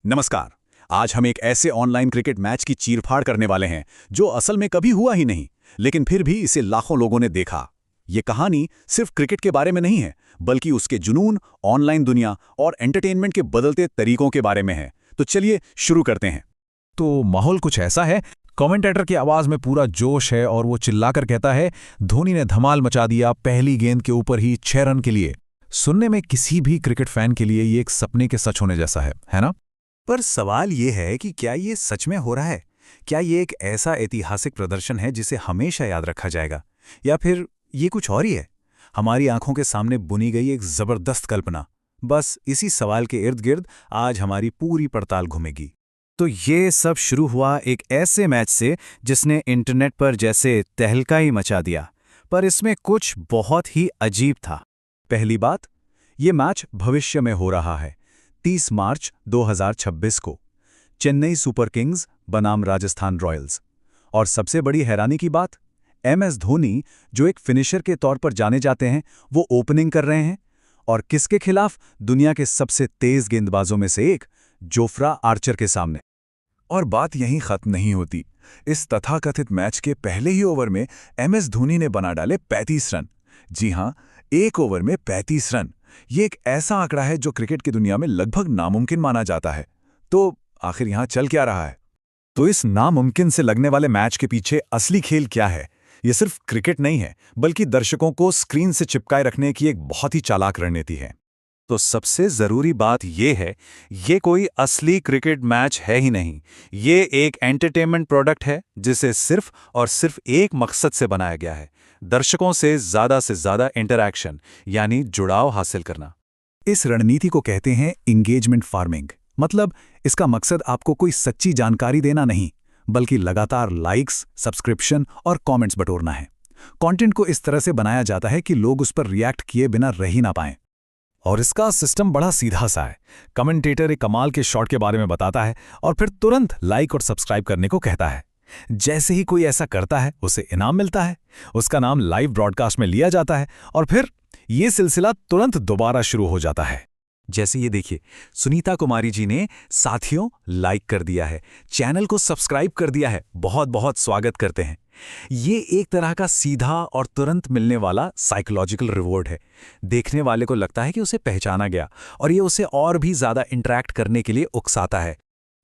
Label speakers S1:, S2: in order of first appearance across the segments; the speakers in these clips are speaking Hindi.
S1: नमस्कार। आज हम एक ऐसे ऑनलाइन क्रिकेट मैच की चीरफाड़ करने वाले हैं जो असल में कभी हुआ ही नहीं, लेकिन फिर भी इसे लाखों लोगों ने देखा। ये कहानी सिर्फ क्रिकेट के बारे में नहीं है, बल्कि उसके जुनून, ऑनलाइन दुनिया और एंटरटेनमेंट के बदलते तरीकों के बारे में है। तो चलिए शुरू करते हैं।
S2: तो माहौल कुछ ऐसा है, कमेंटेटर की आवाज में पूरा जोश है और वो चिल्लाकर कहता है, धोनी ने धमाल मचा दिया पहली गेंद के ऊपर ही 6 रन के लिए। सुनने में किसी भी क्रिकेट फैन के लिए ये एक सपने के सच होने जैसा है ना?
S3: पर सवाल ये है कि क्या ये सच में हो रहा है? क्या ये एक ऐसा ऐतिहासिक प्रदर्शन है जिसे हमेशा याद रखा जाएगा, या फिर ये कुछ और ही है, हमारी आंखों के सामने बुनी गई एक जबरदस्त कल्पना? बस इसी सवाल के इर्द गिर्द आज हमारी पूरी पड़ताल घूमेगी। तो ये सब शुरू हुआ एक ऐसे मैच से जिसने इंटरनेट पर जैसे तहलका ही मचा दिया, पर इसमें कुछ बहुत ही अजीब था।
S1: पहली बात, ये मैच भविष्य में हो रहा है। 30 मार्च 2026 को चेन्नई सुपर किंग्स बनाम राजस्थान रॉयल्स। और सबसे बड़ी हैरानी की बात, एमएस धोनी, जो एक फिनिशर के तौर पर जाने जाते हैं, वो ओपनिंग कर रहे हैं। और किसके खिलाफ? दुनिया के सबसे तेज गेंदबाजों में से एक, जोफ्रा आर्चर के सामने।
S4: और बात यहीं खत्म नहीं होती। इस तथाकथित मैच के पहले ही ओवर में एमएस धोनी ने बना डाले 35 रन। जी हां, एक ओवर में 35 रन। ये एक ऐसा आंकड़ा है जो क्रिकेट की दुनिया में लगभग नामुमकिन माना जाता है। तो आखिर यहां चल क्या रहा है? तो इस नामुमकिन से लगने वाले मैच के पीछे असली खेल क्या है? ये सिर्फ क्रिकेट नहीं है, बल्कि दर्शकों को स्क्रीन से चिपकाए रखने की एक बहुत ही चालाक रणनीति है।
S3: तो सबसे जरूरी बात यह है, ये कोई असली क्रिकेट मैच है ही नहीं। ये एक एंटरटेनमेंट प्रोडक्ट है जिसे सिर्फ और सिर्फ एक मकसद से बनाया गया है, दर्शकों से ज़्यादा इंटरैक्शन, यानी जुड़ाव हासिल करना।
S1: इस रणनीति को कहते हैं इंगेजमेंट फार्मिंग। मतलब इसका मकसद आपको कोई सच्ची जानकारी देना नहीं, बल्कि लगातार लाइक्स, सब्सक्रिप्शन और कमेंट्स बटोरना है। कंटेंट को इस तरह से बनाया जाता है कि लोग उस पर रिएक्ट किए बिना रह ही ना पाएं।
S2: और इसका सिस्टम बड़ा सीधा सा है। कमेंटेटर एक कमाल के शॉट के बारे में बताता है और फिर तुरंत लाइक और सब्सक्राइब करने को कहता है। जैसे ही कोई ऐसा करता है, उसे इनाम मिलता है, उसका नाम लाइव ब्रॉडकास्ट में लिया जाता है और फिर ये सिलसिला तुरंत दोबारा शुरू हो जाता है।
S3: जैसे ये देखिए, सुनीता कुमारी जी ने साथियों लाइक कर दिया है, चैनल को सब्सक्राइब कर दिया है, बहुत बहुत स्वागत करते हैं। ये एक तरह का सीधा और तुरंत मिलने वाला साइकोलॉजिकल रिवॉर्ड है। देखने वाले को लगता है कि उसे पहचाना गया और ये उसे और भी ज्यादा इंटरैक्ट करने के लिए उकसाता है।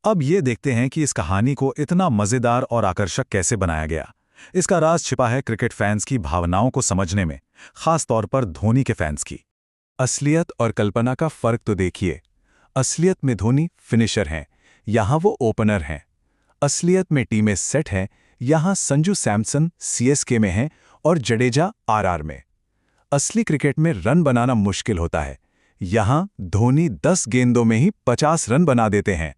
S1: अब ये देखते हैं कि इस कहानी को इतना मजेदार और आकर्षक कैसे बनाया गया। इसका राज छिपा है क्रिकेट फैंस की भावनाओं को समझने में, खास तौर पर धोनी के फैंस की। असलियत और कल्पना का फर्क तो देखिए। असलियत में धोनी फिनिशर हैं, यहां वो ओपनर हैं। असलियत में टीमें सेट हैं, यहां संजू सैमसन सीएसके में हैं और जडेजा आरआर में। असली क्रिकेट में रन बनाना मुश्किल होता है, यहां धोनी 10 गेंदों में ही 50 रन बना देते हैं।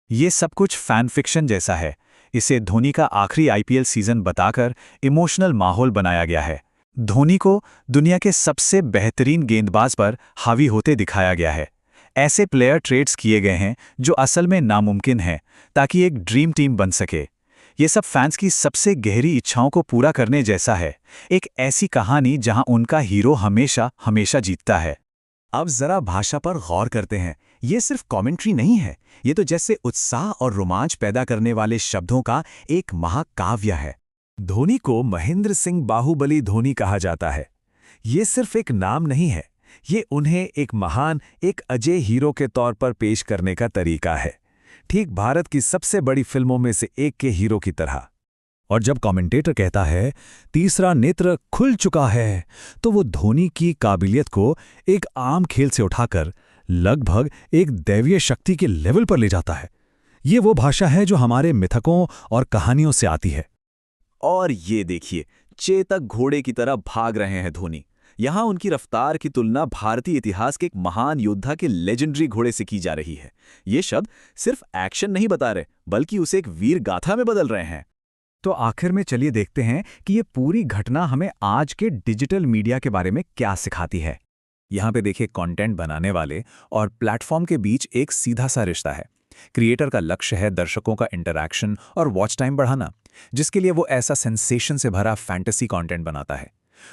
S1: ये सब कुछ फैन फिक्शन जैसा है। इसे धोनी का आखिरी आईपीएल सीजन बताकर इमोशनल माहौल बनाया गया है। धोनी को दुनिया के सबसे बेहतरीन गेंदबाज पर हावी होते दिखाया गया है। ऐसे प्लेयर ट्रेड्स किए गए हैं जो असल में नामुमकिन हैं, ताकि एक ड्रीम टीम बन सके। ये सब फैंस की सबसे गहरी इच्छाओं को पूरा करने जैसा है। एक ऐसी कहानी जहां उनका हीरो हमेशा हमेशा जीतता है। अब जरा भाषा पर गौर करते हैं। ये सिर्फ कमेंट्री नहीं है, ये तो जैसे उत्साह और रोमांच पैदा करने वाले शब्दों का एक महाकाव्य है।
S2: धोनी को महेंद्र सिंह बाहुबली धोनी कहा जाता है। ये सिर्फ एक नाम नहीं है, ये उन्हें एक महान, एक अजय हीरो के तौर पर पेश करने का तरीका है, ठीक भारत की सबसे बड़ी फिल्मों में से एक के हीरो की तरह। और जब कमेंटेटर कहता है तीसरा नेत्र खुल चुका है, तो वो धोनी की काबिलियत को एक आम खेल से उठाकर लगभग एक दैवीय शक्ति के लेवल पर ले जाता है। ये वो भाषा है जो हमारे मिथकों और कहानियों से आती है।
S3: और ये देखिए, चेतक घोड़े की तरह भाग रहे हैं धोनी। यहां उनकी रफ्तार की तुलना भारतीय इतिहास के एक महान योद्धा के लेजेंडरी घोड़े से की जा रही है। ये शब्द सिर्फ एक्शन नहीं बता रहे, बल्कि उसे एक वीर गाथा में बदल रहे हैं।
S1: तो आखिर में चलिए देखते हैं कि ये पूरी घटना हमें आज के डिजिटल मीडिया के बारे में क्या सिखाती है। यहाँ पे देखिए, कंटेंट बनाने वाले और प्लेटफॉर्म के बीच एक सीधा सा रिश्ता है। क्रिएटर का लक्ष्य है दर्शकों का इंटरैक्शन और वॉच टाइम बढ़ाना, जिसके लिए वो ऐसा सेंसेशन से भरा फैंटेसी कंटेंट बनाता है।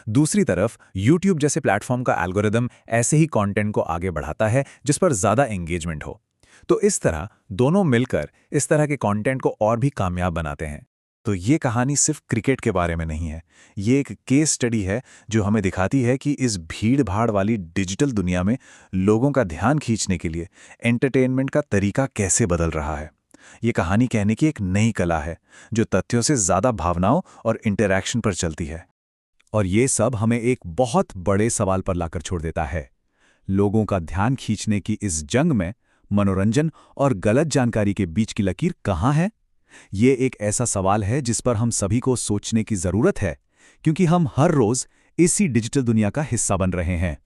S1: दूसरी तरफ YouTube जैसे प्लेटफॉर्म का एल्गोरिदम ऐसे ही कंटेंट को आगे बढ़ाता है जिस पर ज़्यादा एंगेजमेंट हो।
S3: तो इस तरह दोनों मिलकर इस तरह के कंटेंट को और भी कामयाब बनाते हैं। तो ये कहानी सिर्फ क्रिकेट के बारे में नहीं है, ये एक केस स्टडी है जो हमें दिखाती है कि इस भीड़-भाड़ वाली डिजिटल दुनिया में लोगों का ध्यान खींचने के लिए एंटरटेनमेंट का तरीका कैसे बदल रहा है। ये कहानी कहने की एक नई कला है जो तथ्यों से ज़्यादा भावनाओं और इंटरैक्शन पर चलती है।
S2: और ये सब हमें एक बहुत बड़े सवाल पर लाकर छोड़ देता है। लोगों का ध्यान खींचने की इस जंग में मनोरंजन और गलत जानकारी के बीच की लकीर कहाँ है? ये एक ऐसा सवाल है जिस पर हम सभी को सोचने की ज़रूरत है, क्योंकि हम हर रोज़ इसी डिजिटल दुनिया का हिस्सा बन रहे हैं।